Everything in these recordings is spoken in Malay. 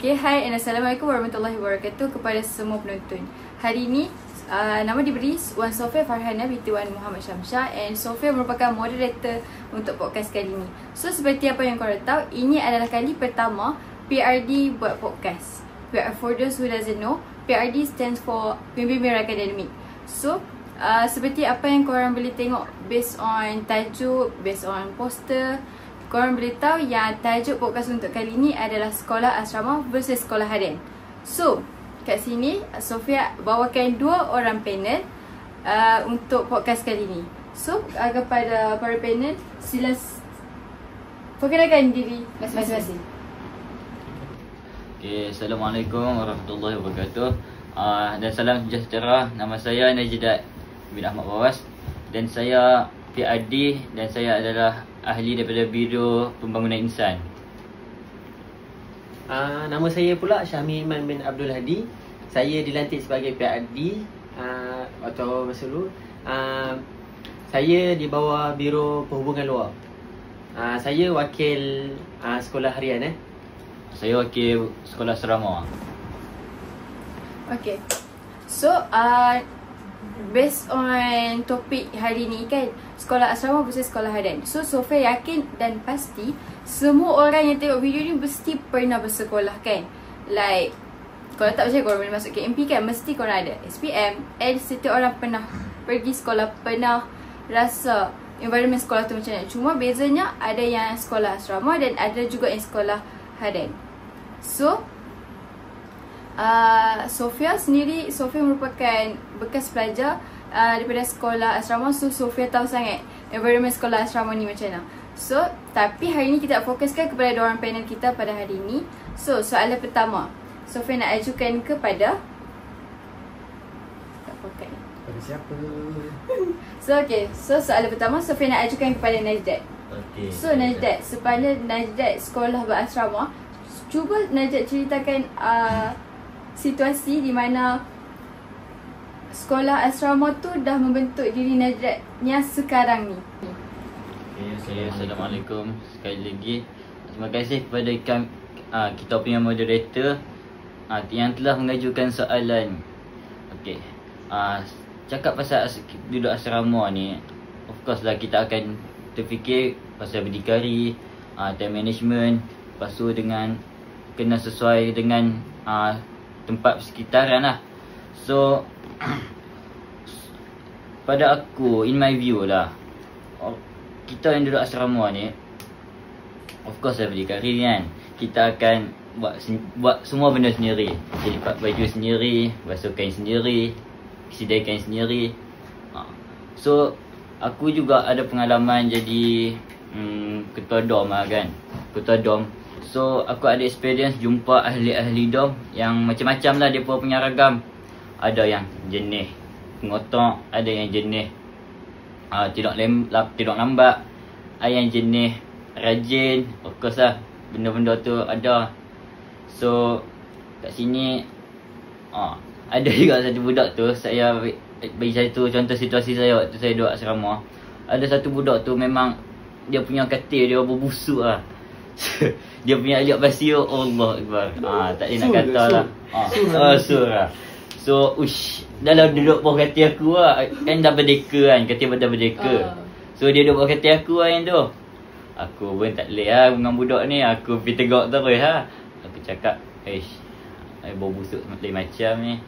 Okay, hai and Assalamualaikum warahmatullahi wabarakatuh kepada semua penonton. Hari ini nama diberi Wan Sofia Farhana binti Wan Muhammad Syamsha, and Sofia merupakan moderator untuk podcast kali ini. So seperti apa yang korang tahu, ini adalah kali pertama PRD buat podcast. For those who doesn't know, PRD stands for Pembimbing Akademik. So seperti apa yang korang boleh tengok based on tajuk, based on poster, korang boleh tahu yang tajuk podcast untuk kali ni adalah Sekolah Asrama versus Sekolah Harian. So, kat sini Sofia bawakan 2 orang panel untuk podcast kali ni. So, kepada para panel, sila perkenalkan diri masing-masing. Okay, Assalamualaikum warahmatullahi wabarakatuh. Dan salam sejahtera. Nama saya Najidat bin Ahmad Bawas dan saya PRD dan saya adalah ahli daripada Biro Pembangunan Insan. Nama saya pula Syahmi Iman bin Abdul Hadi. Saya dilantik sebagai PRD atau masa dulu. Saya di bawah Biro Perhubungan Luar. Saya wakil sekolah harian. Saya wakil sekolah asrama. Okay. So, based on topik hari ni kan, sekolah asrama versus sekolah harian. So Sofia yakin dan pasti semua orang yang tengok video ni mesti pernah bersekolah kan. Like, kalau tak percaya korang boleh masuk KMP kan, mesti korang ada SPM. And setiap orang pernah pergi sekolah, pernah rasa environment sekolah tu macam mana. Cuma bezanya ada yang sekolah asrama dan ada juga yang sekolah harian. So Sofia merupakan bekas pelajar daripada sekolah asrama. So Sofia tahu sangat environment sekolah asrama ni macam mana. So tapi hari ni kita fokuskan kepada 2 orang panel kita pada hari ni. So soalan pertama Sofia nak ajukan kepada Pada siapa? So soalan pertama Sofia nak ajukan kepada Najdat. Okay. So Najdat, sepanjang Najdat sekolah berasrama, cuba Najdat ceritakan situasi di mana sekolah asrama tu dah membentuk diri Najdat yang sekarang ni. Okay, Assalamualaikum sekali lagi. Terima kasih kepada kita punya moderator yang telah mengajukan soalan. Okay, cakap pasal duduk asrama ni, of course lah kita akan terfikir pasal berdikari, time management, lepas tu dengan kena sesuai dengan tempat persekitaran lah. So pada aku, in my view lah, kita yang duduk asrama ni, of course lah berdikari kan. Kita akan buat semua benda sendiri. Lipat baju sendiri, basuh kain sendiri, sidai kain sendiri. So aku juga ada pengalaman jadi ketua dom lah kan. Ketua dom. So aku ada experience jumpa ahli-ahli dom yang macam-macam lah dia punya ragam. Ada yang jenis pengotak, ada yang jenis tidak lambat, ada yang jenis rajin. Of course lah, benda-benda tu ada. So kat sini ada juga satu budak tu, saya bagi satu contoh situasi saya waktu saya duduk asrama. Ada satu budak tu memang dia punya katil dia berbusuk lah. Dia punya aliat basir, Allah Akbar. Tak boleh nak kata lah. Surah. So, dalam duduk bawah katil aku lah. Kan dah berdeka kan, katil dah berdeka. So, dia duduk bawah katil aku lah yang tu. Aku pun tak boleh lah dengan budak ni. Aku pergi tegak terus lah. Aku cakap, bau busuk lain macam ni.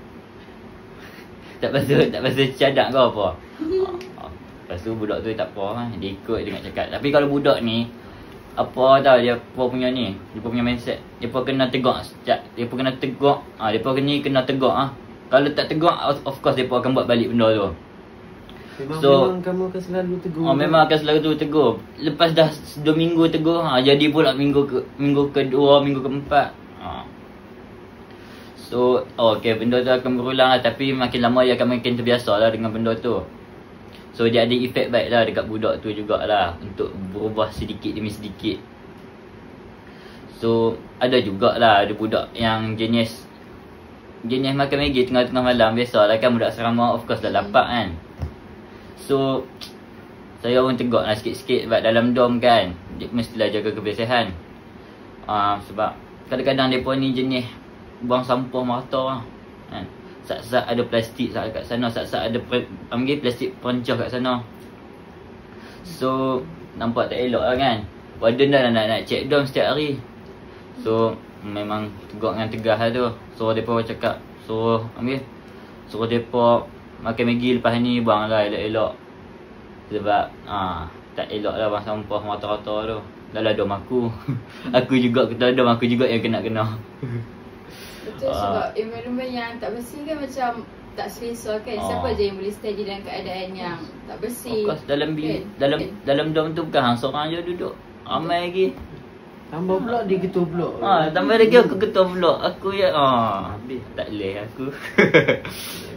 Tak pasal cadak kau apa. Lepas tu budak tu tak apa lah. Dia ikut, dia nak cakap. Tapi kalau budak ni, apa tau dia punya ni, dia punya mindset, dia pun kena tegak sekejap. Dia pun kena tegak. Dia pun kena tegak. Kalau tak tegak, of course dia pun akan buat balik benda tu. Memang kamu akan selalu tegur. Memang akan selalu tegur. Lepas dah 2 minggu tegur, jadi pula minggu kedua, minggu keempat. So, okay, benda tu akan berulang lah. Tapi makin lama dia akan makin terbiasa lah dengan benda tu. So dia ada efek baik lah dekat budak tu jugalah, untuk berubah sedikit demi sedikit. So ada jugalah, ada budak yang jenis makan Maggi tengah-tengah malam. Biasalah kan budak asrama, of course dah lapar kan. So saya pun tegak lah sikit-sikit sebab dalam dom kan dia mestilah jaga kebersihan. Sebab kadang-kadang mereka ni jenis buang sampah merata lah kan. Sat-sat ada plastik kat sana, sat-sat ada panggil plastik perancah kat sana. So nampak tak elok lah kan. Warden dah nak check down setiap hari. So memang tegur dengan tegas lah tu. Suruh mereka cakap, suruh mereka makan Maggi lepas ni buang lah elok-elok. Sebab tak elok lah buang sampah rata-rata tu. Dalam dom aku. Aku juga yang kena. Betul, sebab environment yang tak bersih kan macam tak selesa kan. Siapa je yang boleh steady dalam keadaan yang tak bersih. Of course, dalam dom tu bukan hang seorang je duduk. Ramai lagi. Tambah pula dia ketua blok. Tambah lagi aku ketua blok. Aku habis tak boleh aku.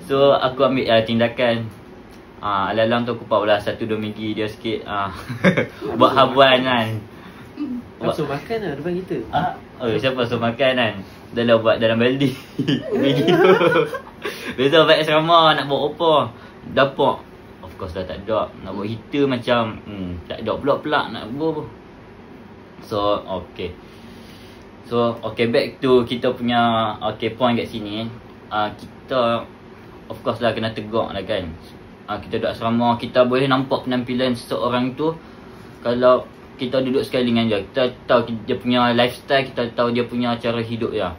So aku ambil tindakan. Alang-alang tu aku paulah 1-2 minggu dia sikit. Buat habuan kan. Nafsu makan lah depan kita. Siapa nafsu makan kan? Buat dalam baldi. Video. Besok balik asrama nak buat apa? Dapur. Of course dah tak ada. Nak buat heater macam tak ada pula nak buat. So back to kita punya point kat sini. Kita of course lah kena tegur lah kan. Kita duduk asrama, kita boleh nampak penampilan seseorang tu. Kalau kita duduk sekali dengan dia, kita tahu dia punya lifestyle, kita tahu dia punya cara hidup dia.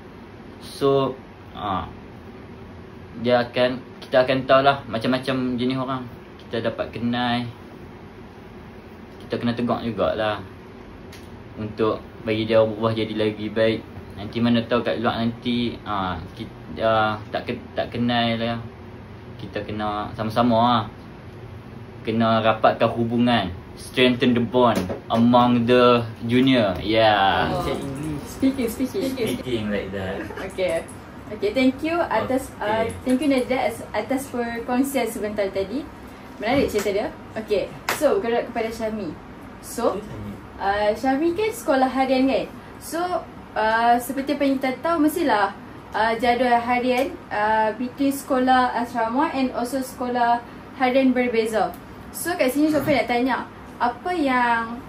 So kita akan tahu lah macam-macam jenis orang. Kita dapat kenal. Kita kena tegur jugalah untuk bagi dia berubah jadi lagi baik. Nanti mana tahu kat luar nanti kita tak kenal lah. Kita kena sama-sama lah. Kena rapatkan hubungan. Strengthen the bond among the junior. Yeah. Speaking like that. Okay, thank you atas thank you Najla atas perkongsian sebentar tadi. Menarik cerita dia. Okay, so bergerak kepada Syami. So Syami kan sekolah harian kan. So seperti apa yang kita tahu, mestilah jadual harian between sekolah asrama and also sekolah harian berbeza. So kat sini Sofia nak tanya, apa yang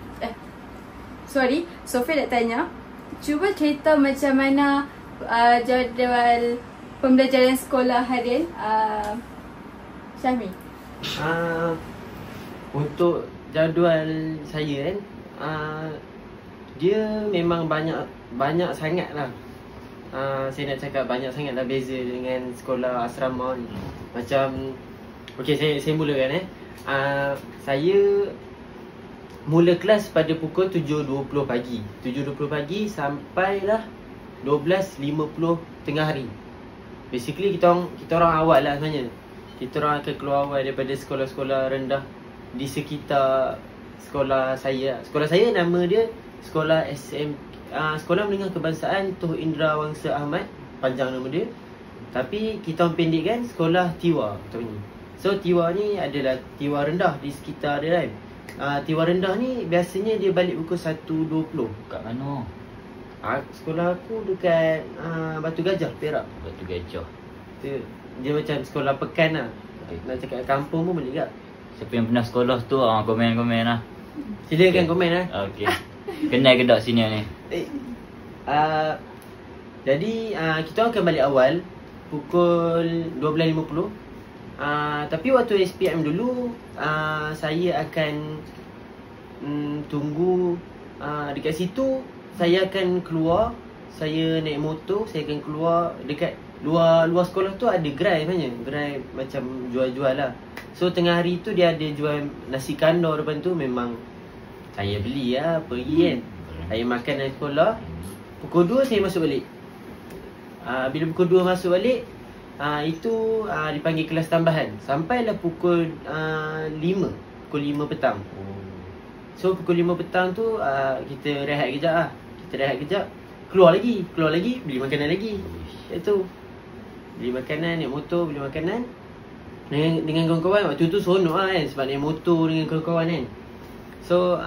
Sofia nak tanya, cuba cerita macam mana jadual pembelajaran sekolah harian Syami. Untuk jadual saya kan, dia memang banyak sangat lah. Saya nak cakap banyak sangat lah beza dengan sekolah asrama ni. Macam saya mulakan saya mula kelas pada pukul 7.20 pagi. 7.20 pagi sampailah 12.50 tengah hari. Basically kita orang awal lah sebenarnya. Kita orang akan keluar awal daripada sekolah-sekolah rendah di sekitar sekolah saya. Sekolah saya nama dia Sekolah Sekolah Menengah Kebangsaan Tuh Indra Wangsa Ahmad, panjang nama dia. Tapi kita orang pendekkan Sekolah Tiwa katanya. So Tiwa ni adalah Tiwa rendah di sekitar dia kan. Tiwa rendah ni biasanya dia balik pukul 1.20. Kat mana? Sekolah aku dekat Batu Gajah, Perak. Batu Gajah. Dia macam sekolah pekan lah. Nak cakap kampung pun boleh tak? Siapa yang pernah sekolah tu komen lah. Silakan komen lah. Okay. Kenal ke tak sini ni? Jadi kita akan balik awal pukul 12.50. Tapi waktu SPM dulu saya akan tunggu dekat situ. Saya akan keluar, saya naik motor, saya akan keluar dekat luar sekolah tu ada gerai sebenarnya. Gerai macam jual-jual lah. So tengah hari tu dia ada jual nasi kandar depan tu. Memang saya beli lah, pergi kan. Saya makan dari sekolah. Pukul 2 saya masuk balik. Bila pukul 2 masuk balik, itu dipanggil kelas tambahan. Sampailah pukul 5. Pukul 5 petang. So pukul 5 petang tu kita rehat kejap lah. Kita rehat kejap, keluar lagi, beli makanan lagi. Itu beli makanan, naik motor, beli makanan dengan kawan-kawan. Waktu tu seronok lah kan, sebab naik motor dengan kawan-kawan kan. So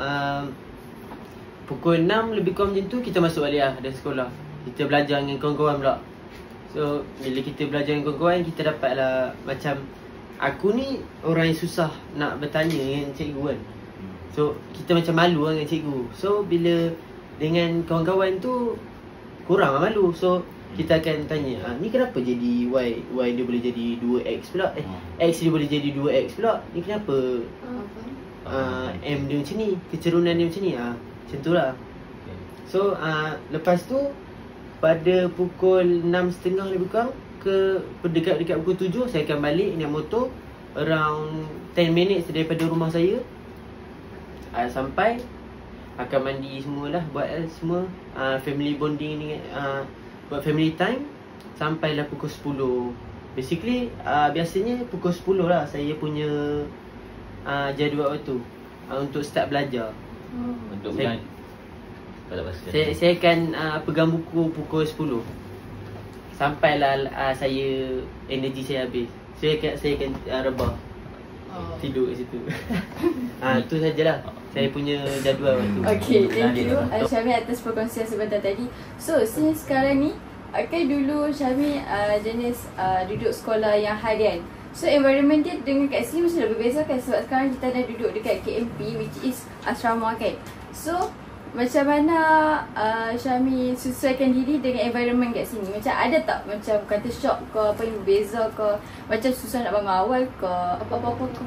pukul 6 lebih kurang macam tu kita masuk balik lah dari sekolah. Kita belajar dengan kawan-kawan pula. So bila kita belajar dengan kawan-kawan, kita dapatlah macam aku ni orang yang susah nak bertanya dengan cikgu kan. So kita macam malu lah dengan cikgu. So bila dengan kawan-kawan tu kurang lah malu. So kita akan tanya, ni kenapa jadi Y dia boleh jadi 2X pula, X dia boleh jadi 2X pula, ni kenapa M dia macam ni, kecerunan dia macam ni, macam tu lah. So lepas tu pada pukul 6.30 lebih kurang ke dekat pukul 7 saya akan balik naik motor around 10 minutes daripada rumah saya. Sampai akan mandi semualah, buat semua family bonding ni, buat family time sampailah pukul 10. Basically biasanya pukul 10 lah saya punya jadual waktu untuk start belajar. Untuk saya akan pegang buku pukul 10. Sampailah saya energi saya habis. Saya akan rebah. Tidur kat situ. Tu sajalah saya punya jadual waktu. Okay, thank you Syami atas perkongsian sebentar tadi. So, since sekarang ni dulu Syami jenis duduk sekolah yang harian. So, environment dia dengan kat sini mesti lebih berbeza kan. Sebab sekarang kita dah duduk dekat KMP, which is asrama kan. So, macam mana Syami sesuaikan diri dengan environment kat sini? Macam ada tak macam kata shock ke, apa yang berbeza ke, macam susah nak bangun awal ke, apa-apa ke?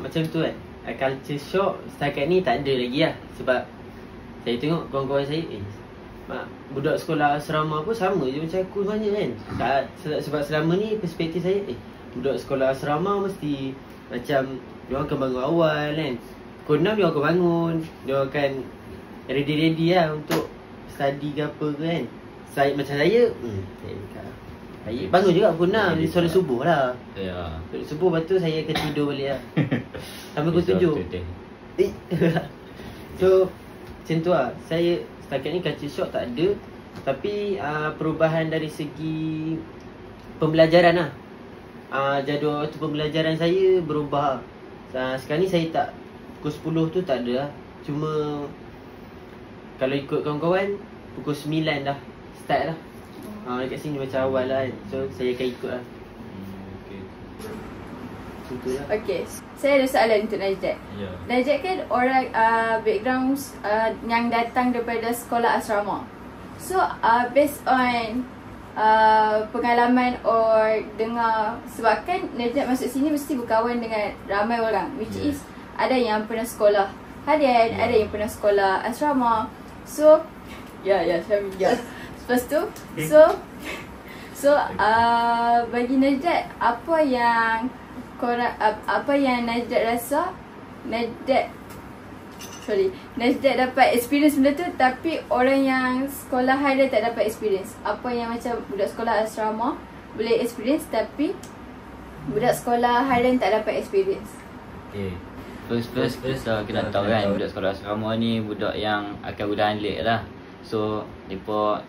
Macam tu kan. Culture shock setakat ni tak ada lagi lah. Sebab saya tengok kawan-kawan saya, budak sekolah asrama pun sama je macam aku sebenarnya kan. Sebab selama ni perspektif saya, budak sekolah asrama mesti macam diorang akan bangun awal kan. Pukul 6 dia akan bangun, dia akan ready lah untuk study ke apa ke kan. Macam saya bangun juga pukul 6, dia solat subuh lah. Solat subuh, lepas tu saya akan tidur balik lah sampai pukul 7. So macam tu lah. Saya setakat ni culture shock tak ada. Tapi perubahan dari segi pembelajaran lah. Jadual waktu pembelajaran saya berubah. Sekarang ni saya tak, pukul 10 tu tak ada lah. Cuma kalau ikut kawan-kawan pukul 9 dah start lah. Dekat sini macam awal lah kan. So saya akan ikut lah. Okay, saya ada soalan untuk Najat. Najat kan orang background yang datang daripada sekolah asrama. So based on pengalaman or dengar, sebab kan Najat masuk sini mesti berkawan dengan ramai orang, which is ada yang pernah sekolah harian, ada yang pernah sekolah asrama. So Syami. Lepas tu bagi Najat, apa yang Najat rasa Najat dapat experience benda tu, tapi orang yang sekolah harian tak dapat experience. Apa yang macam budak sekolah asrama boleh experience, tapi budak sekolah harian tak dapat experience. First kita kena tahu kan, budak sekolah asrama ni budak yang akan udahan late lah. So mereka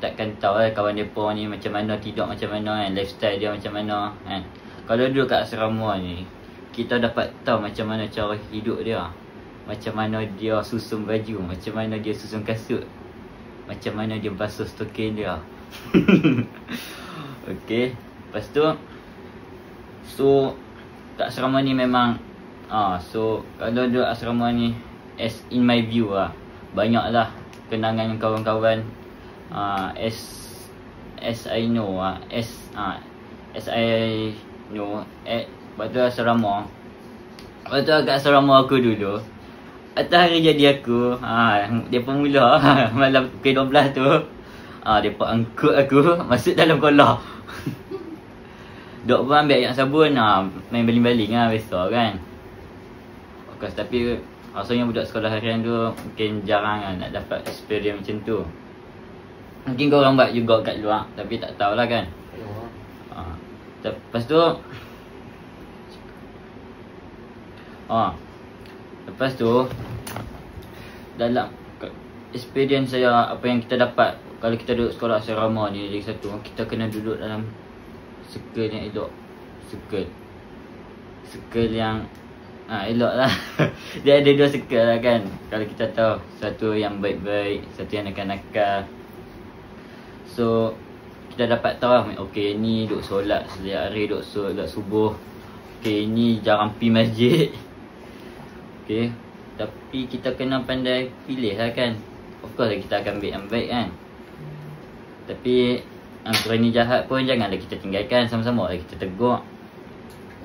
takkan tahu lah kawan mereka ni macam mana, tidur macam mana kan, lifestyle dia macam mana kan. Kalau duduk kat asrama ni, kita dapat tahu macam mana cara hidup dia, macam mana dia susun baju, macam mana dia susun kasut, macam mana dia basuh stokin dia. Okay, lepas tu so kat asrama ni memang so kalau duduk asrama ni, as in my view lah, banyaklah kenangan kawan-kawan. As I know waktu asrama, waktu kat asrama aku dulu, atas hari jadi aku, dia pun mula malam pukul 12 tu, dia pun angkut aku masuk dalam kolah. Dok pun ambil air sabun, main baling-baling lah biasa kan. Of course, tapi rasanya budak sekolah harian tu mungkin jarang nak dapat experience macam tu. Mungkin korang buat juga kat luar, tapi tak tahulah kan. Lepas tu dalam experience saya, apa yang kita dapat kalau kita duduk sekolah asrama ni, lagi satu, kita kena duduk dalam circle yang elok. Circle yang elok lah. Dia ada dua circle lah kan. Kalau kita tahu, satu yang baik-baik, satu yang nakal-nakal. So kita dapat tahu lah, okay ni duduk solat setiap hari, duduk solat subuh. Okay, ni jarang pergi masjid. Okay, tapi kita kena pandai pilih lah kan. of course kita akan ambil yang baik kan. Tapi yang kerana jahat pun janganlah kita tinggalkan, sama-sama lah kita tegur.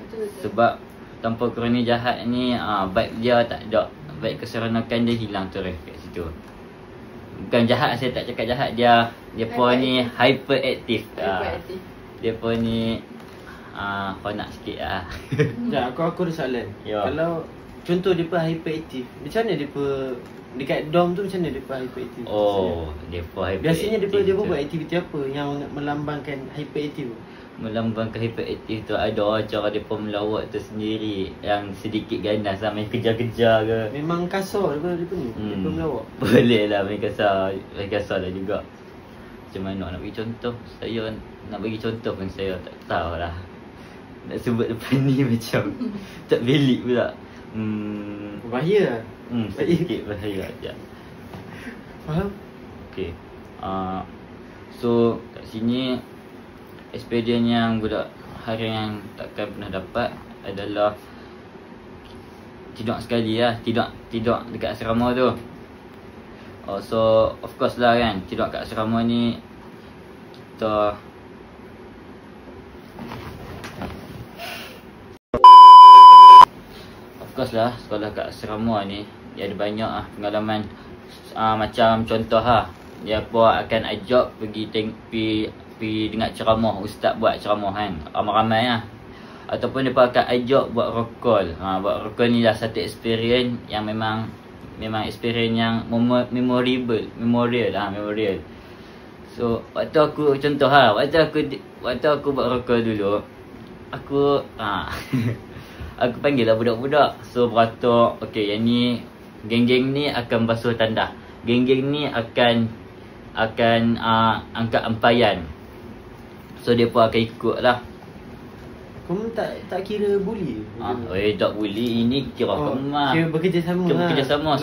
Betul. Sebab tanpa kerana jahat ni vibe dia tak ada, vibe keseronokan dia hilang terus kat situ. Bukan jahat, saya tak cakap jahat, dia pun ni hyperaktif. Dia pun ni konak sikit lah. Ya, aku ada soalan. Ya. Kalau contoh dia pun hyperaktif, macam mana dia pun dekat dom tu, macam mana dia pun hyperaktif? Oh, dia pun hyperaktif. Biasanya dia pun buat aktiviti apa yang melambangkan hyperaktif? Melambangkan hyperaktif tu ada cara dia pun melawat tu sendiri, yang sedikit ganas lah, main kejar-kejar ke. Memang kasar dia pun ni. Dia pun melawak. Boleh lah main kasar lah juga. Macam mana nak bagi contoh? Saya nak bagi contoh pun saya tak tahu lah. Nak sebut depan ni macam tak belik pula. Bahaya lah. Sedikit bahaya je. Faham? Okay. So kat sini experience yang budak harian yang takkan pernah dapat adalah tidur sekali lah. Tidur dekat asrama tu. So of course lah kan, tidur kat asrama ni kita of course lah, sekolah kat asrama ni dia ada banyak pengalaman. Macam contoh dia pun akan ajak pergi dengar ceramah, ustaz buat ceramah kan, ramai-ramai lah. Ataupun dia pun akan ajak buat rokol. Buat rokol ni lah satu experience yang memang experience yang memorial. So waktu aku contoh waktu aku buat rokol dulu, aku aku panggil lah budak-budak. So beratur, okey yang ni geng-geng ni akan basuh tandas, geng-geng ni akan angkat ampayan. So dia pun akan ikut lah. Kamu tak kira bully? Tak bully, ini kira kemah. Kira bekerjasama. Bekerjasama.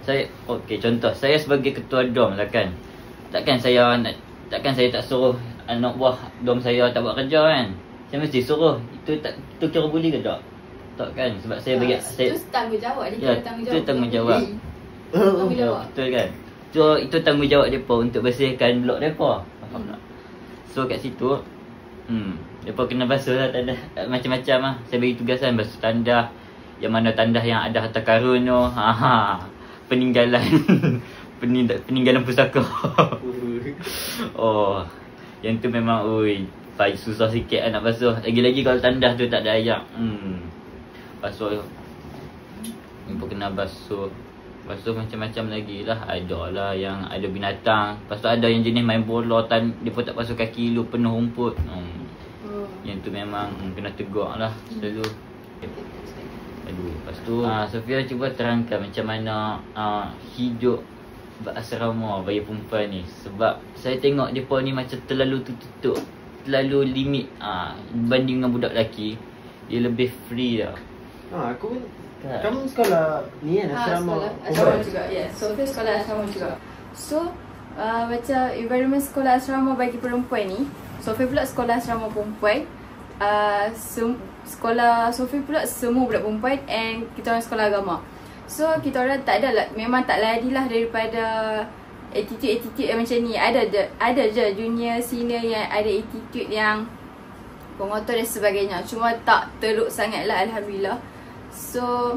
Saya okey, contoh saya sebagai ketua dom lah kan. Takkan saya tak suruh anak buah dom saya tak buat kerja kan. Saya mesti suruh. Itu kira bully ke tak? Tak kan, sebab saya bagi itu tanggungjawab dia. Itu tanggungjawab. Tanggungjawab. Betul kan? So itu tanggungjawab depa untuk bersihkan blok depa. Faham tak? So kat situ depa kena basuh lah tandas macam-macam lah. Saya bagi tugasan basuh tandas. Yang mana tandas yang ada harta karun tu, peninggalan peninggalan pusaka. Yang tu memang susah sikit nak basuh. Lagi-lagi kalau tandas tu tak ada ayak. Basuh depa kena basuh macam-macam lagi lah. Ada lah yang ada binatang. Lepas tu ada yang jenis main bola, dia pun tak basuh kaki lu penuh rumput. Yang tu memang kena tegur lah selalu. Lepas tu Sofia cuba terangkan macam mana hidup berasrama bagi perempuan ni. Sebab saya tengok dia pun ni macam terlalu tertutup, terlalu limit berbanding dengan budak lelaki. Dia lebih free lah. Aku kamu sekolah ni kan, asrama? Asrama juga, yes. Sofia sekolah asrama juga. So macam environment sekolah asrama bagi perempuan ni, Sofia pula sekolah asrama perempuan. Sekolah Sofia pula semua budak perempuan, and kita orang sekolah agama. So kita orang tak ada lah, memang tak lari lah daripada attitude yang macam ni. Ada je junior senior yang ada attitude yang pengotor dan sebagainya. Cuma tak teruk sangat lah, alhamdulillah. So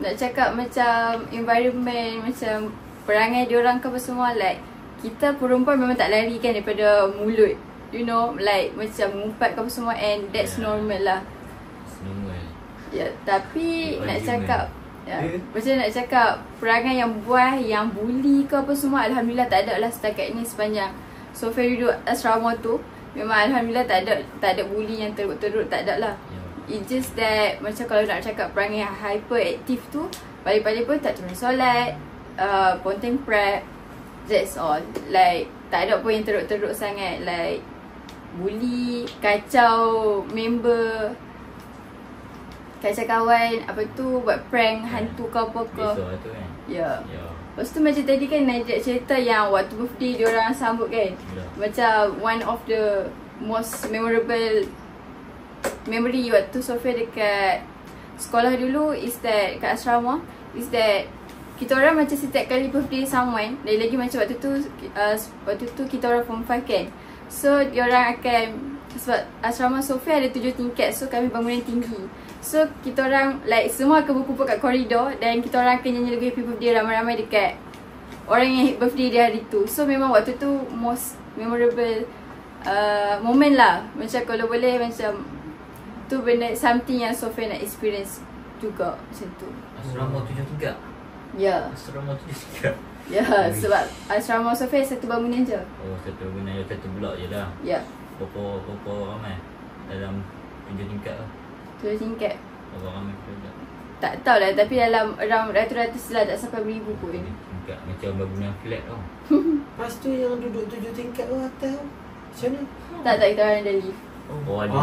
nak cakap macam environment, macam perangai diorang ke apa semua, like kita perempuan memang tak lari kan daripada mulut, you know, like macam mengumpat ke apa semua, and that's normal lah. Normal. Ya, tapi nak cakap macam nak cakap perangai yang buah, yang bully ke apa semua, alhamdulillah tak ada lah setakat ni. Sepanjang Sofia duduk asrama tu, memang alhamdulillah tak ada bully yang teruk-teruk, tak ada lah. It's just that macam kalau nak cakap perangai hyperaktif tu, balik-balik pun tak cuma solat, ponteng prep, that's all. Like tak ada pun yang teruk-teruk sangat, like bully, kacau member, kacau kawan, apa tu, buat prank hantu ke apa ke. Besok tu kan. Ya. Lepas tu macam tadi kan Najib cerita yang waktu birthday diorang sambut kan. Macam one of the most memorable memory waktu Sofia dekat sekolah dulu is that, kat asrama, is that kita orang macam setiap kali birthday someone, lagi macam waktu tu kita orang form 5 kan. So diorang akan, sebab asrama Sofia ada 7 tingkat, so kami bangunan tinggi. So kita orang like semua akan berkumpul kat koridor dan kita orang akan nyanyi lagu happy birthday ramai-ramai dekat orang yang birthday dia hari tu. So memang waktu tu most memorable moment lah. Macam kalau boleh macam tu benda something yang Sofia nak experience juga macam tu. Asrama 7 tingkat. Ya. Asrama 7 tingkat. Ya, sebab asrama Sofia satu bangunan je. Oh, satu bangunan, satu blok je lah. Ya. Berapa ramai dalam 7 tingkat lah? 7 tingkat. Berapa ramai pula? Tak tahulah, tapi dalam around ratus-ratus lah, tak sampai beribu pun. Tingkat macam bangunan flat tau. Lepas tu yang duduk 7 tingkat tu atas tu, macam mana? Tak, kita orang ada lift. Oh, ada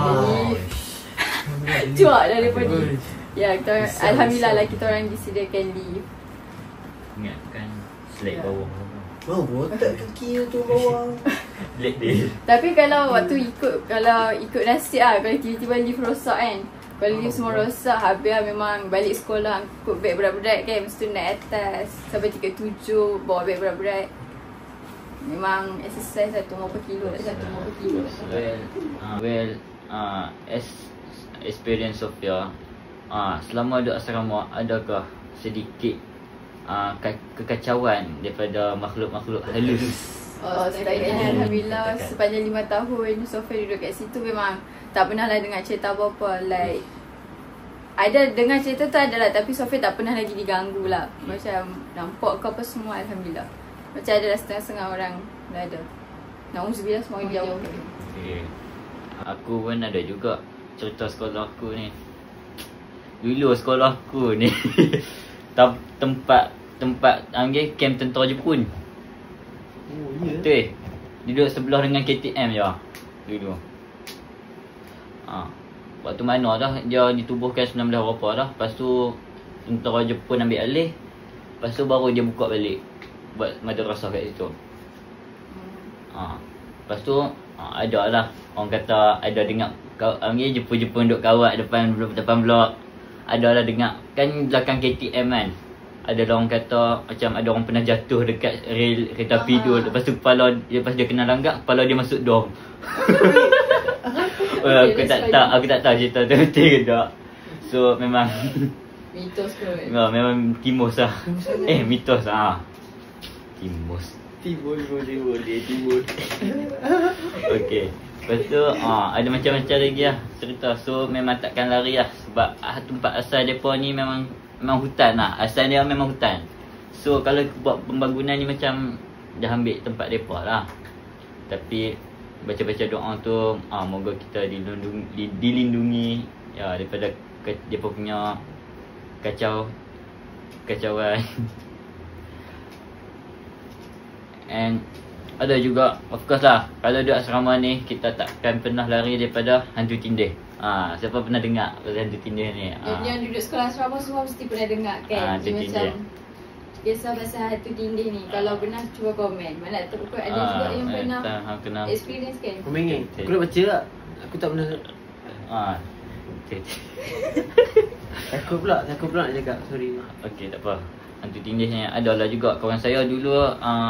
lift. Cuak daripada. Ya, kita orang, alhamdulillah lah kita orang disediakan lift. Ingatkan slide Ya. bawah. Oh, botak kaki tu bawah. Leg dia. Tapi kalau waktu ikut nasib lah, kalau tiba-tiba lift rosak kan, kalau lift semua rosak, habis lah memang balik sekolah angkut beg berat-berat kan. Mesti tu naik atas sampai tingkat 7, bawa beg berat-berat. Memang exercise lah, tumbuh berapa kilo, tak tumbuh berapa kilo. As experience Sofia, selama duduk asrama, adakah sedikit kekacauan daripada makhluk-makhluk halus? Oh, setakat alhamdulillah sepanjang 5 tahun Sofia duduk kat situ memang tak pernah lah dengar cerita apa-apa. Like ada dengar cerita tu adalah, tapi Sofia tak pernah lagi diganggu lah. Macam nampak ke apa semua, alhamdulillah. Macam ada setengah-setengah orang dah ada. Na'udzubillah, semoga jauh. Okay. Aku pun ada juga cerita sekolah aku ni. Dulu sekolah aku ni tempat panggil camp tentera Jepun. Oh, ya. Betul. Duduk sebelah dengan KTM je dulu. Waktu mana dah dia ditubuhkan 19 berapa dah. Lepas tu tentera Jepun ambil alih. Lepas tu baru dia buka balik buat madrasah kat situ. Lepas tu ada lah orang kata ada dengar Jepun duk kawat depan blok. Ada lah dengar kan belakang KTM kan. Ada lah orang kata macam ada orang pernah jatuh dekat rel kereta api tu. Lepas tu lepas dia kena langgak, kepala dia masuk dom. Aku tak tahu cerita tu betul ke tak. So memang Mitos kot. memang timus lah. Mitos lah. Timus. Timur. Okey. Lepas tu ada macam-macam lagi lah cerita. So memang takkan lari lah. Sebab tempat asal mereka ni memang hutan lah. Asal dia memang hutan. So kalau buat pembangunan ni macam dah ambil tempat mereka lah. Tapi baca-baca doa tu moga kita dilindungi ya daripada dia punya kacauan. And ada juga of course lah, kalau duduk asrama ni kita takkan pernah lari daripada hantu tindih. Siapa pernah dengar pasal hantu tindih ni? Yang duduk sekolah asrama semua mesti pernah dengar kan. Hantu Dia tindih. macam kisah pasal hantu tindih ni. Kalau pernah cuba komen. Mana tahu kot ada juga yang pernah experience kan. Kau main aku nak baca tak? Aku tak pernah. Takut pula nak cakap. Sorry. Okey, tak apa. Hantu tindih ni adalah juga kawan saya dulu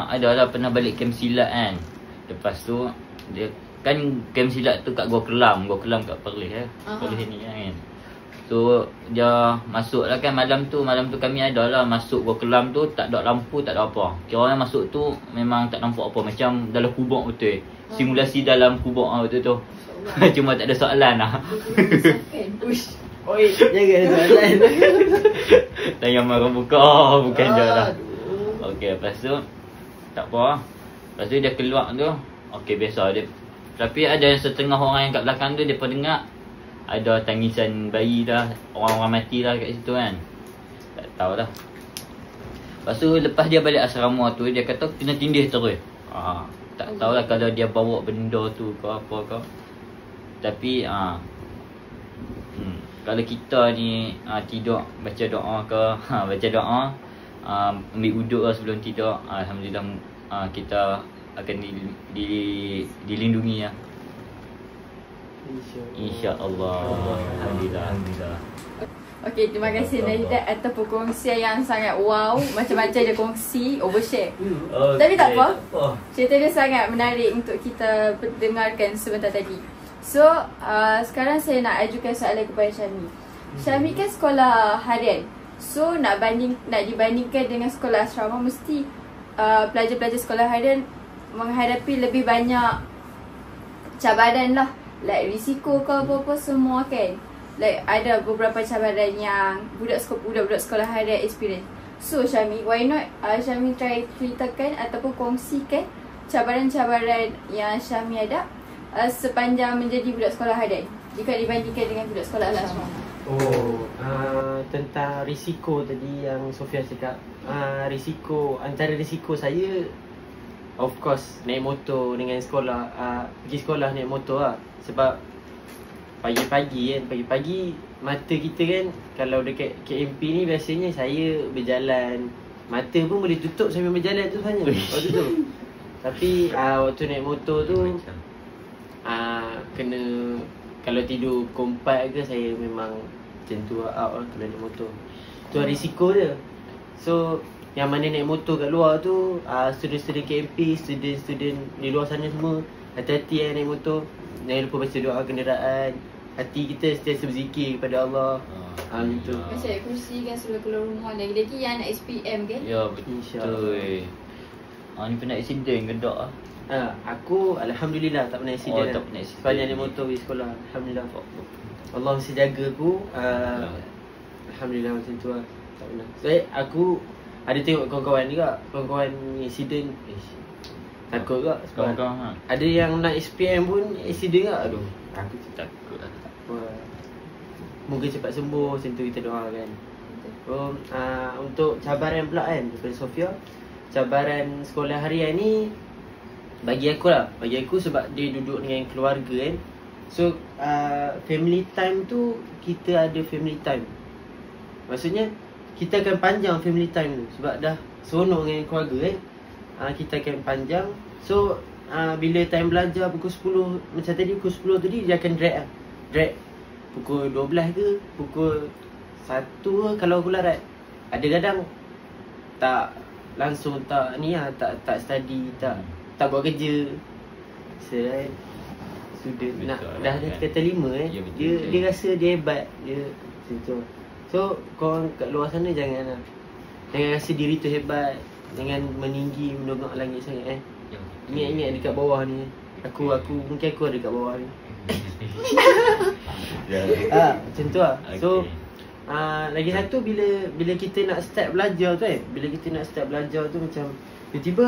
adalah pernah balik camp silat kan. Lepas tu dia kan camp silat tu kat Gua Kelam kat Perlis Perlis ni kan. So dia masuk lah kan malam tu kami adalah masuk Gua Kelam tu, tak ada lampu, tak ada apa. Kira orang masuk tu memang tak nampak apa, macam dalam kubur betul. Simulasi dalam kubur betul tu. Cuma tak ada soalan lah. Uish. Oi, jaga soalan. Jangan marah bukan je lah. Okey, lepas tu tak apa. Lepas tu dia keluar tu, okey biasa dia. Tapi ada setengah orang yang kat belakang tu depa dengar ada tangisan bayi dah, orang-orang mati lah kat situ kan. Tak tahulah. Lepas tu lepas dia balik asrama tu dia kata kena tindih terus. Tak tahulah kalau dia bawa benda tu ke apa ke. Tapi kalau kita ni tidur baca doa ke ambil wuduk lah sebelum tidur, alhamdulillah kita akan dilindungi lah. InsyaAllah. Alhamdulillah. Okay, terima kasih Najdat atas perkongsian yang sangat wow. Macam-macam dia kongsi, overshare. Tapi tak apa, cerita dia sangat menarik untuk kita dengarkan sebentar tadi. So, sekarang saya nak ajukan soalan kepada Syami. Syami kan sekolah harian. So, nak dibandingkan dengan sekolah asrama, mesti pelajar-pelajar sekolah harian menghadapi lebih banyak cabaran lah. Like risiko ke apa-apa semua kan. Like ada beberapa cabaran yang budak-budak sekolah harian experience. So Syami, why not Syami try ceritakan ataupun kongsikan cabaran-cabaran yang Syami ada sepanjang menjadi budak sekolah harian jika dibandingkan dengan budak sekolah asrama. Tentang risiko tadi yang Sofia cakap. Antara risiko saya, of course, naik motor dengan sekolah. Pergi sekolah naik motor lah. Sebab pagi-pagi mata kita kan, kalau dekat KMP ni biasanya saya berjalan, mata pun boleh tutup sambil berjalan tu sebenarnya waktu tu. Tapi waktu naik motor tu kena, kalau tidur kompat ke, saya memang macam tu out lah kalau naik motor. Tu risiko dia. So yang mana naik motor kat luar tu, student-student KMP, student-student di luar sana semua, hati-hati naik motor. Jangan lupa baca doa kenderaan. Hati kita sentiasa berzikir kepada Allah. Macam Macam kursi kan sebelum keluar rumah. Lagi-lagi yang nak SPM kan? Ya betul. Ni pernah accident ke tak lah? Aku Alhamdulillah tak pernah accident. Tak pernah accident. Sepanjang naik motor pergi sekolah, Alhamdulillah. Allah mesti jaga aku. Alhamdulillah macam tu lah. Tak pernah. Aku ada tengok kawan-kawan juga, kawan-kawan accident. Takut tak? Kawan-kawan ada yang nak SPM pun accident tak? Aduh, aku takut lah. Moga cepat sembuh, macam tu kita doakan. So, untuk cabaran pula kan daripada Sofia, cabaran sekolah harian ni bagi aku sebab dia duduk dengan keluarga kan. So family time tu, kita ada family time. Maksudnya kita akan panjang family time tu sebab dah seronok dengan keluarga kan. Kita akan panjang. So bila time belajar pukul 10, macam tadi pukul 10 tadi, dia akan drag pukul 12 ke, pukul 1 ke kalau aku larat. Ada kadang tak langsung, tak ni lah, tak study, tak buat kerja. Sudah dah kata 5 Ya, dia rasa dia hebat. Dia macam tu. So korang kat luar sana jangan rasa diri tu hebat, jangan meninggi mendongak langit sangat Ingat dekat bawah ni. Aku mungkin aku ada dekat bawah ni. Macam tu lah. So lagi satu, bila kita nak start belajar tu macam tiba-tiba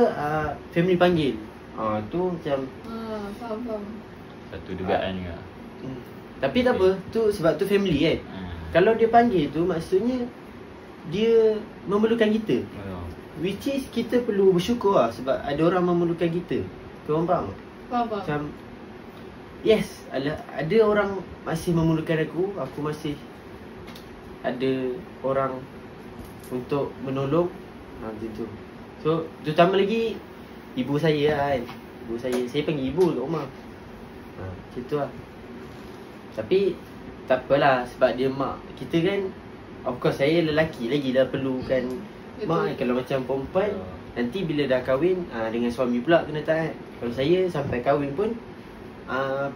family panggil. Tu macam faham. Satu dugaan juga. Tapi tak apa, tu sebab tu family kan. Kalau dia panggil tu, maksudnya dia memerlukan kita. Which is kita perlu bersyukur lah sebab ada orang memerlukan kita. Korang faham? Faham. Macam yes, ada orang masih memerlukan aku masih ada orang untuk menolong. Macam tu. So terutama lagi ibu saya lah kan. Saya panggil ibu kat rumah. Macam tu lah. Tapi tak apalah sebab dia mak kita kan. Of course saya lelaki lagi dah perlukan mak. Kalau macam perempuan, nanti bila dah kahwin dengan suami pula kena taat. Kalau saya sampai kahwin pun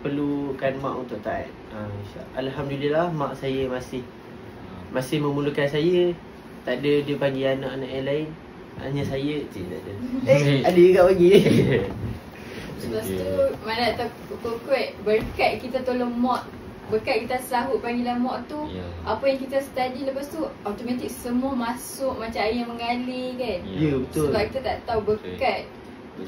perlukan mak untuk taat. Alhamdulillah mak saya masih memerlukan saya. Tak ada dia panggil anak-anak yang lain, hanya saya. Tak ada. Ada juga bagi. Lepas tu mana tak kuat berkat kita tolong mak. Berkat kita sahut panggilan mak tu, apa yang kita study lepas tu automatik semua masuk macam air yang mengalir kan. Ya betul. Sebab kita tak tahu berkat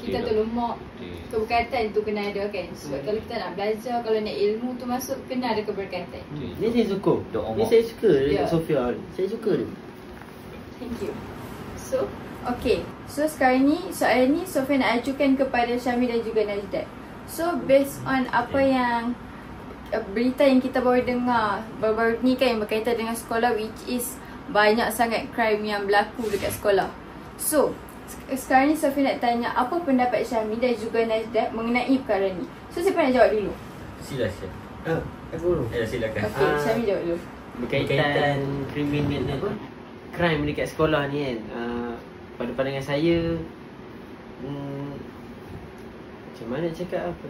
kita tolong mak, keberkatan tu kena ada kan. Sebab kalau kita nak belajar, kalau nak ilmu tu masuk, kena ada keberkatan. Ni saya suka. Ni saya suka Sofia. Saya suka dia. Thank you. So okay, so sekarang ni soalan ni Sofia nak ajukan kepada Syami dan juga Najdat. So based on apa yang berita yang kita baru dengar baru-baru ni kan, yang berkaitan dengan sekolah, which is banyak sangat crime yang berlaku dekat sekolah. So sekarang ni Sofia nak tanya apa pendapat Syami dan juga Najdat mengenai perkara ni. So siapa nak jawab dulu? Silakan. Aku dulu. Silakan. Okay, Syami jawab dulu. berkaitan kriminal apa? Crime dekat sekolah ni kan. Pada pandangan saya macam mana cakap apa?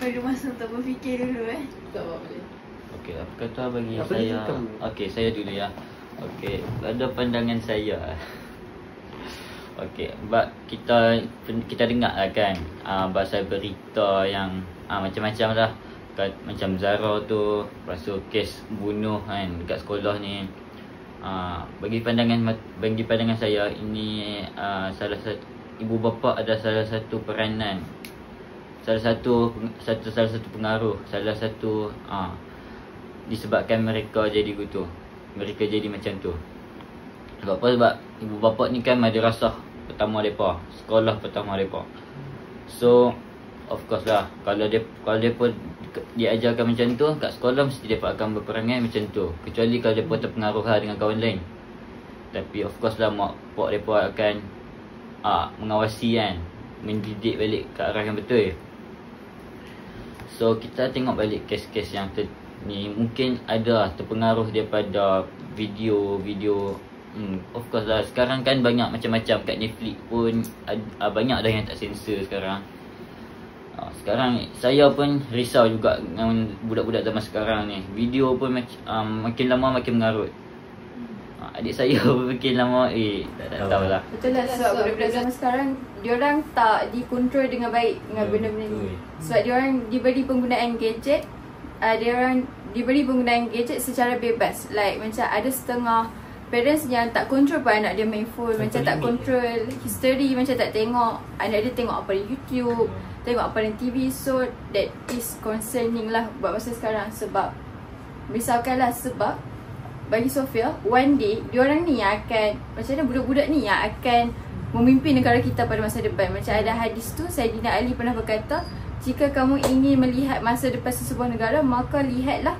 Perlu masa untuk berfikir dulu Tak apa boleh. Okey, apa kata bagi Apa saya? dia cakap? Okey, saya dulu ya. Okey, pada pandangan saya. Okey, kita dengar lah kan pasal berita yang macam-macam lah. Macam Zara tu pasal kes bunuh kan dekat sekolah ni. Bagi pandangan saya ini salah satu ibu bapa ada salah satu peranan, salah satu pengaruh, salah satu disebabkan mereka jadi gitu, mereka jadi macam tu. Sebab apa? Sebab ibu bapa ni kan madrasah pertama mereka, sekolah pertama mereka. So of course lah, kalau depa diajarkan macam tu kat sekolah, mesti depa akan berperangai macam tu. Kecuali kalau depa terpengaruh dengan kawan lain. Tapi of course lah, mak pak depa akan mengawasi kan, mendidik balik ke arah yang betul. So kita tengok balik kes-kes yang ni, mungkin ada terpengaruh daripada video-video. Of course lah, sekarang kan banyak macam-macam kat Netflix pun banyak dah yang tak sensor sekarang. Sekarang saya pun risau juga dengan budak-budak zaman sekarang ni. Video pun makin lama makin mengarut. Adik saya makin lama tak tahulah. Betul lah, sebab budak-budak zaman sekarang diorang tak dikontrol dengan baik dengan benda-benda ni. Sebab diorang diberi penggunaan gadget, diorang diberi penggunaan gadget secara bebas. Like macam ada setengah parents yang tak control pun anak dia main phone, macam tak control history, macam tak tengok anak dia tengok apa di YouTube, tengok apa di TV. So that is concerning lah buat masa sekarang. Sebab misalkanlah, sebab bagi Sofia, one day diorang ni yang akan, macam mana budak-budak ni yang akan memimpin negara kita pada masa depan. Macam ada hadis tu, Saidina Ali pernah berkata, jika kamu ingin melihat masa depan sesebuah negara, maka lihatlah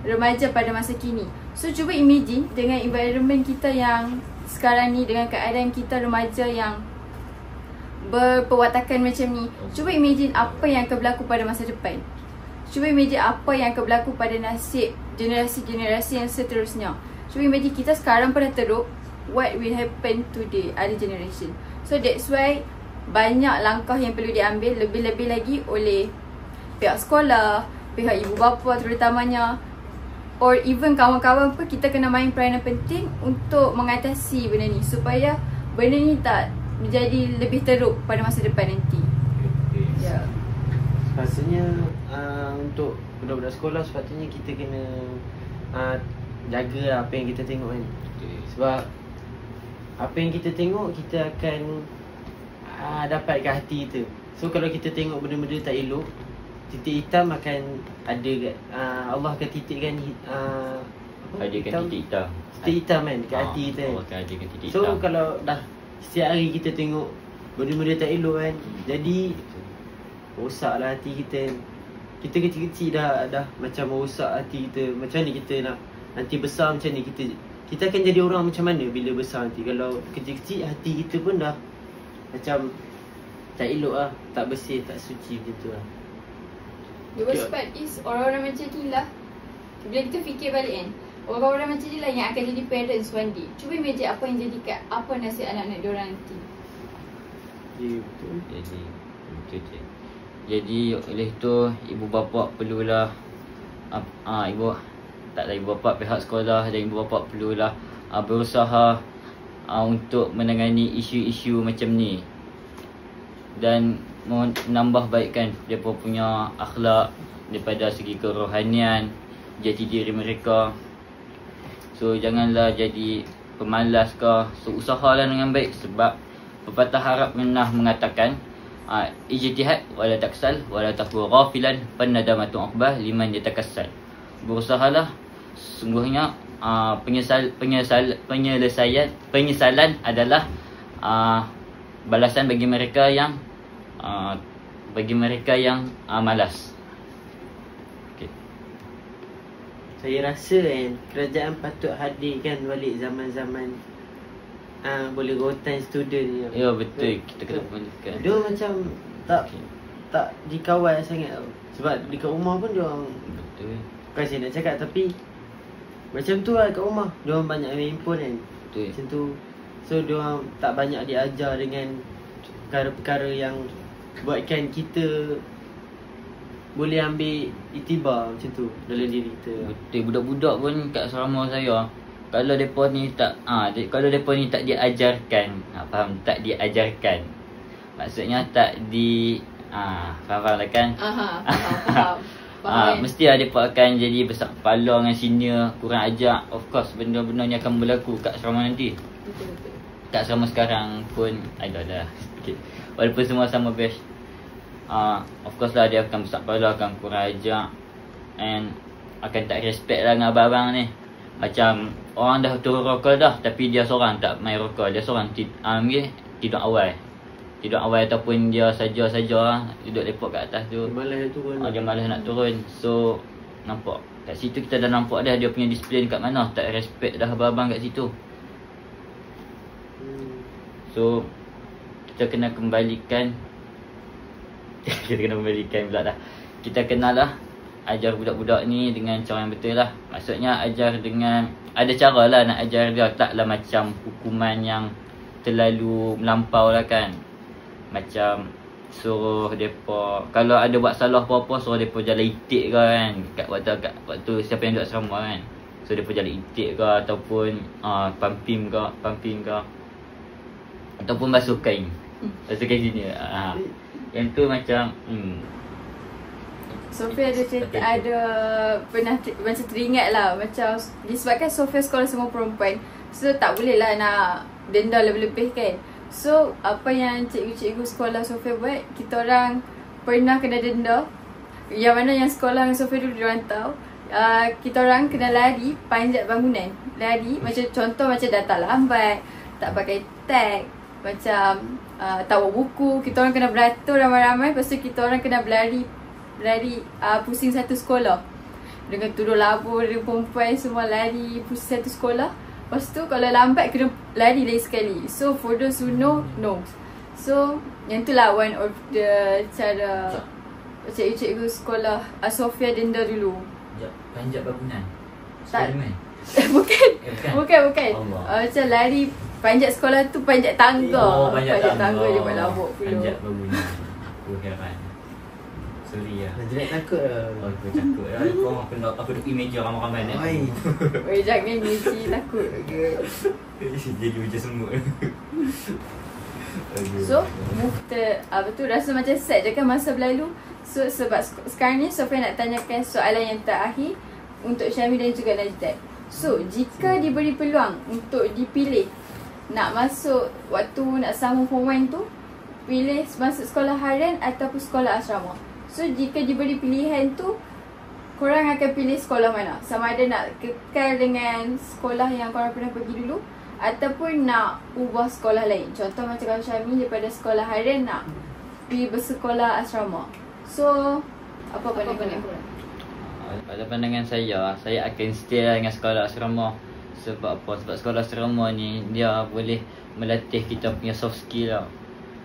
remaja pada masa kini. So cuba imagine dengan environment kita yang sekarang ni, dengan keadaan kita remaja yang berperwatakan macam ni, cuba imagine apa yang akan berlaku pada masa depan. Cuba imagine apa yang akan berlaku pada nasib generasi-generasi yang seterusnya. Cuba imagine kita sekarang pernah teruk, what will happen to the other generation. So that's why banyak langkah yang perlu diambil, lebih-lebih lagi oleh pihak sekolah, pihak ibu bapa terutamanya, or even kawan-kawan pun. Kita kena main peranan penting untuk mengatasi benda ni, supaya benda ni tak menjadi lebih teruk pada masa depan nanti. Ya. Rasanya untuk budak-budak sekolah sepatutnya kita kena jaga apa yang kita tengok kan. Sebab apa yang kita tengok, kita akan dapat ke hati kita. So kalau kita tengok benda-benda tak elok, titik hitam akan ada kat, Allah akan titikkan Adakan titik hitam. Titik hitam kan kat hati kita. Allah akan adakan titik hitam. So kalau dah setiap hari kita tengok benda-benda tak elok kan, jadi rosaklah hati kita. Kita kecil-kecil dah macam rosak hati kita. Macam ni kita nak nanti besar macam ni, kita akan jadi orang macam mana bila besar nanti. Kalau kecil-kecil hati kita pun dah macam tak elok lah, tak bersih, tak suci gitu lah. The worst part is orang-orang macam ni lah, bila kita fikir balik kan, orang-orang macam ni lah yang akan jadi parents one day. Cuba imagine apa yang jadi kat apa nasib anak-anak diorang nanti. Ya betul. Betul. Jadi oleh itu ibu bapa perlulah ibu bapa, pihak sekolah dan ibu bapa perlulah berusaha untuk menangani isu-isu macam ni dan menambah baikkan mereka punya akhlak daripada segi kerohanian, jati diri mereka. So janganlah jadi pemalas ke. So usahalah dengan baik, sebab pepatah Arab pernah mengatakan ijtihad wala taksal wala taku ghafilan fanadamatu uqbah liman yatakassal. Berusahalah, sungguhnya penyesalan adalah balasan bagi mereka yang malas. Okay. Saya rasa kan kerajaan patut hadirkan balik zaman-zaman boleh rotan student ni. Ya betul, kita kena pemilikan. Dia macam tak tak dikawal sangat tau. Sebab dekat rumah pun diorang, Betul. bukan saya nak cakap, tapi macam tu lah kat rumah. Diorang banyak main handphone kan. Betul. Macam tu. So diorang tak banyak diajar dengan perkara-perkara yang buatkan kita boleh ambil iktibar macam tu dalam diri kita. Betul, budak-budak pun kat asrama saya, kalau depa ni tak kalau depa ni tak diajarkan, faham, tak diajarkan. Maksudnya tak di faham lah kan? Faham. Mesti ada depa akan jadi besar kepala dengan senior, kurang ajar. Of course benda-benda ni akan berlaku kat asrama nanti. Betul. Kat asrama sekarang pun ada sikit. Walaupun semua sama batch, of course lah dia akan besar kepala, akan kurang ajar, and akan tak respect lah dengan abang-abang ni. Macam orang dah turun rokok dah, tapi dia seorang tak main rokok. Dia seorang tidur awal. Tidur awal ataupun dia saja-saja duduk lepak kat atas tu. Dia malas nak turun. Dia malas nak turun. So nampak kat situ kita dah nampak dah dia punya disiplin kat mana. Tak respect dah abang-abang kat situ. So kita kena kembalikan pula dah. Kita kenal lah, ajar budak-budak ni dengan cara yang betul lah. Maksudnya ajar dengan, ada cara lah nak ajar dia. Taklah macam hukuman yang terlalu melampau lah kan. Macam suruh depa, kalau ada buat salah apa-apa, suruh depa jalan itik ke kan. Kat waktu siapa yang duduk asrama kan, so depa jalan itik ke, ataupun pumping ke, ataupun basuh kain. Basuh kain sini. Yang tu macam Sofia ada cerita, ada pernah macam teringat lah, macam disebabkan Sofia sekolah semua perempuan, so tak boleh lah nak denda lebih-lebih kan. So apa yang cikgu-cikgu sekolah Sofia buat, kita orang pernah kena denda. Yang mana yang sekolah yang Sofia dulu dirantau, kita orang kena lari panjat bangunan. Lari macam contoh macam datang lambat, tak pakai tag, macam tak bawa buku. Kita orang kena beratur ramai-ramai, lepas tu kita orang kena berlari pusing satu sekolah. Dengan tudung labur, dengan perempuan semua lari pusing satu sekolah. Lepas tu kalau lambat kena lari lagi sekali. So for those who know. So yang tu lah one of the cara cikgu-cikgu sekolah Sofia denda dulu. panjat bangunan. Tak. Spiderman. Bukan. Macam lari panjat sekolah tu panjat tangga. Panjat tangga dia buat labuk pula. Panjat bangunan. Aku heran. Sorry lah. Najib takut lah. Oh, aku takut lah. Aku duk image ramai-ramai ni. Oi, jangan Mizi takut. Jadi macam semut. So, kita rasa macam sad je kan masa berlalu. So, sebab sekarang ni Sofia nak tanyakan soalan yang terakhir untuk Syami dan juga Najdat. So, jika diberi peluang untuk dipilih nak masuk waktu nak sambung form 1 tu, pilih masuk sekolah harian ataupun sekolah asrama. So, jika diberi pilihan tu, korang akan pilih sekolah mana? Sama ada nak kekal dengan sekolah yang korang pernah pergi dulu ataupun nak ubah sekolah lain. Contoh macam kalau Syami daripada sekolah harian nak pergi bersekolah asrama. So, apa pandangan korang? Pada pandangan saya akan stay lah dengan sekolah asrama. Sebab apa? Sebab sekolah asrama ni dia boleh melatih kita punya soft skill lah.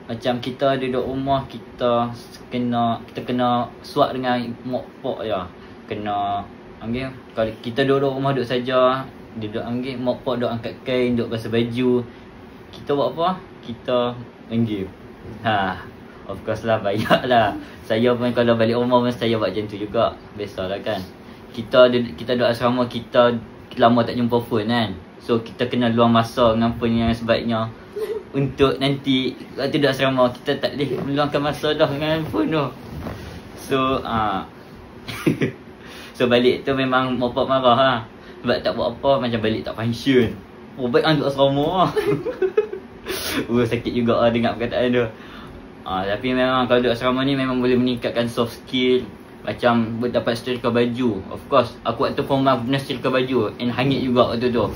Macam kita duduk rumah, kita kena suap dengan mak pak je. Kena ambil, kalau kita duduk rumah duduk saja, duduk ambil mak pak duduk angkat kain, duduk basuh baju. Kita buat apa? Kita main game. Of course lah, banyak lah. Saya pun kalau balik rumah pun saya buat macam tu juga. Biasalah kan. Kita duduk asrama, kita lama tak jumpa phone kan. So kita kena luang masa dengan phone yang sebaiknya untuk nanti waktu duduk asrama kita tak boleh meluangkan masa dah dengan phone tu. So so balik tu memang bapak marah lah. Sebab tak buat apa, macam balik tak function. Oh baik duduk asrama lah. Sakit juga lah dengar perkataan tu. Tapi memang kalau duduk asrama ni memang boleh meningkatkan soft skill. Macam dapat setrika baju. Of course, aku waktu form 1 pernah setrika baju. And hangit juga waktu tu.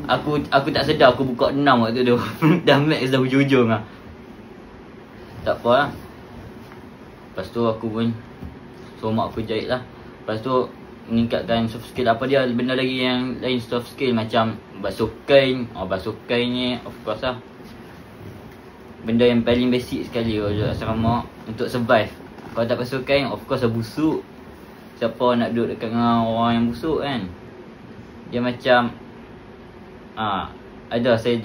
Aku tak sedar aku buka 6 waktu tu. Dah max dah hujung-hujung lah. Tak apa lah. Lepas tu aku pun mak aku jahit lah. Lepas tu meningkatkan soft skill. Apa dia benda lagi yang lain soft skill. Macam basuh kain. Basuh kain ni of course lah. Benda yang paling basic sekali kalau asrama untuk survive. Kalau tak basuh kain, of course dah busuk. Siapa nak duduk dekat dengan orang yang busuk kan? Dia macam ada saya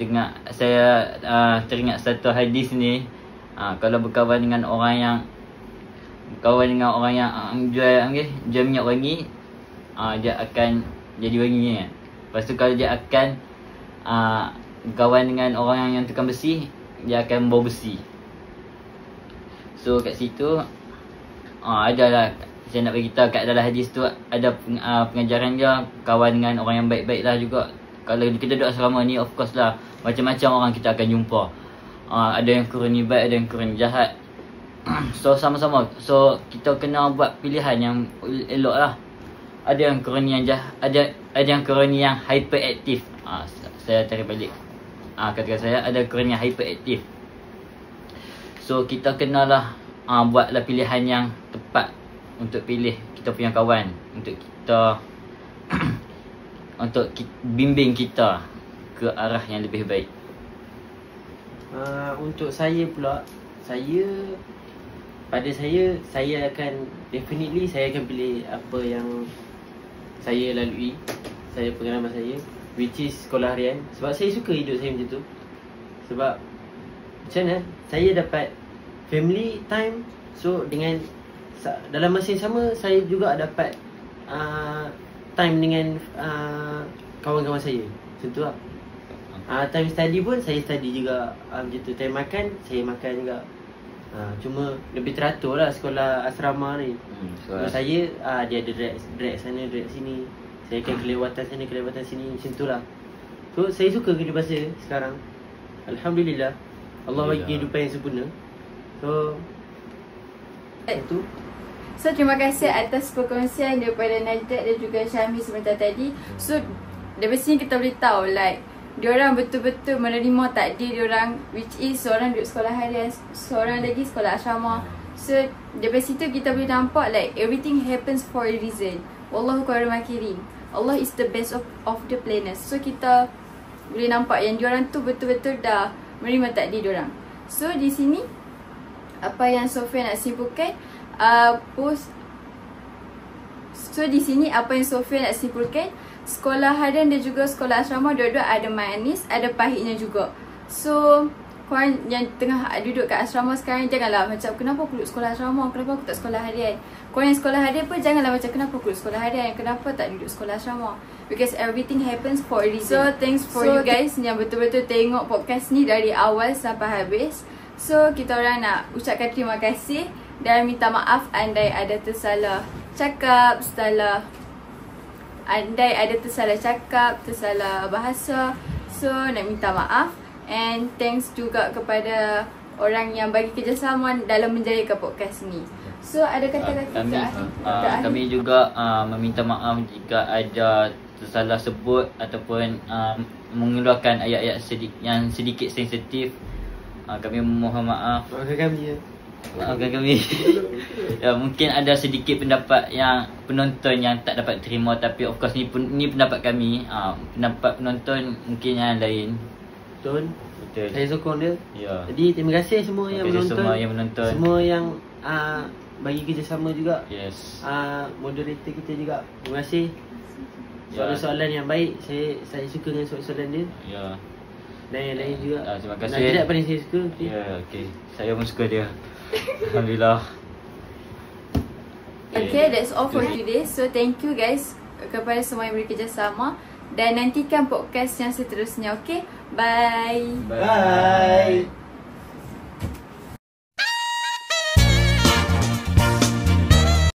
teringat satu hadis ni. Kalau berkawan dengan orang yang jual minyak wangi, dia akan jadi wangi kan. Lepas tu kalau dia akan berkawan dengan orang yang tukang besi, dia akan bau besi. So kat situ adalah saya nak bagi tahu kat dalam hadis tu ada pengajaran dia kawan dengan orang yang baik-baik lah juga. Kalau kita duduk asrama ni, of course lah macam-macam orang kita akan jumpa. Ada yang kurni baik, ada yang kurni jahat. So sama-sama. So kita kena buat pilihan yang elok lah. Ada yang kurni yang jahat, ada yang kurni yang hyperaktif. Saya tarik balik kata-kata saya, ada kurni yang hyperaktif. So kita kenalah buatlah pilihan yang tepat untuk pilih kita punya kawan, untuk kita untuk bimbing kita ke arah yang lebih baik. Untuk saya pula, saya akan definitely saya akan pilih apa yang saya lalui, pengalaman saya, which is sekolah harian. Sebab saya suka hidup saya macam tu. Sebab macam mana saya dapat family time. So dengan dalam masa yang sama, saya juga dapat time dengan kawan-kawan saya. Macam tu lah. Time study pun saya study juga. Macam tu. Time makan, saya makan juga. Cuma lebih teratur lah sekolah asrama ni. Saya dia ada drag sana, drag sini. Saya akan kelewatan sana, kelewatan sini. Macam tu lah. So saya suka kehidupan saya sekarang. Alhamdulillah, Allah bagi kehidupan yang sempurna. So itu. So terima kasih atas perkongsian daripada Najat dan juga Syahmi sebentar tadi. So dari sini kita boleh tahu like diorang betul-betul menerima takdir diorang, which is seorang duduk sekolah harian, seorang lagi sekolah asrama. So dari situ kita boleh nampak like everything happens for a reason. Wallahu khairum makirin. Allah is the best of the planners. So kita boleh nampak yang diorang tu betul-betul dah menerima takdir diorang. So di sini apa yang Sofia nak simpulkan, so di sini apa yang Sofia nak simpulkan, sekolah harian dan juga sekolah asrama dua-dua ada manis, ada pahitnya juga. So korang yang tengah duduk kat asrama sekarang, janganlah macam kenapa aku duduk sekolah asrama, kenapa aku tak sekolah harian. Korang yang sekolah harian pun janganlah macam kenapa aku duduk sekolah harian, kenapa tak duduk sekolah asrama. Because everything happens for a reason. So thanks for you guys yang betul-betul tengok podcast ni dari awal sampai habis. So kita orang nak ucapkan terima kasih dan minta maaf andai ada tersalah cakap, andai ada tersalah cakap, tersalah bahasa. So nak minta maaf. And thanks juga kepada orang yang bagi kerjasama dalam menjayakan podcast ni. So ada kata-kata kami juga meminta maaf jika ada tersalah sebut ataupun mengeluarkan ayat-ayat yang sedikit sensitif. Kami mohon maaf. Maafkan kami. Ya, mungkin ada sedikit pendapat yang penonton yang tak dapat terima, tapi of course ni pendapat kami. Pendapat penonton mungkin yang lain. Betul. Saya sokong dia. Ya. Jadi terima kasih semua yang menonton. Semua yang bagi kerjasama juga. Yes. Moderator kita juga. Terima kasih. Soalan-soalan yang baik. Saya suka dengan soalan dia. Ya. Dan yang lain juga. Terima kasih. Tidak paling saya suka. Ya, okey. Saya pun suka dia. Alhamdulillah. Okay, that's all for today. So thank you guys kepada semua yang bekerjasama. Dan nantikan podcast yang seterusnya. Okay, bye. Bye.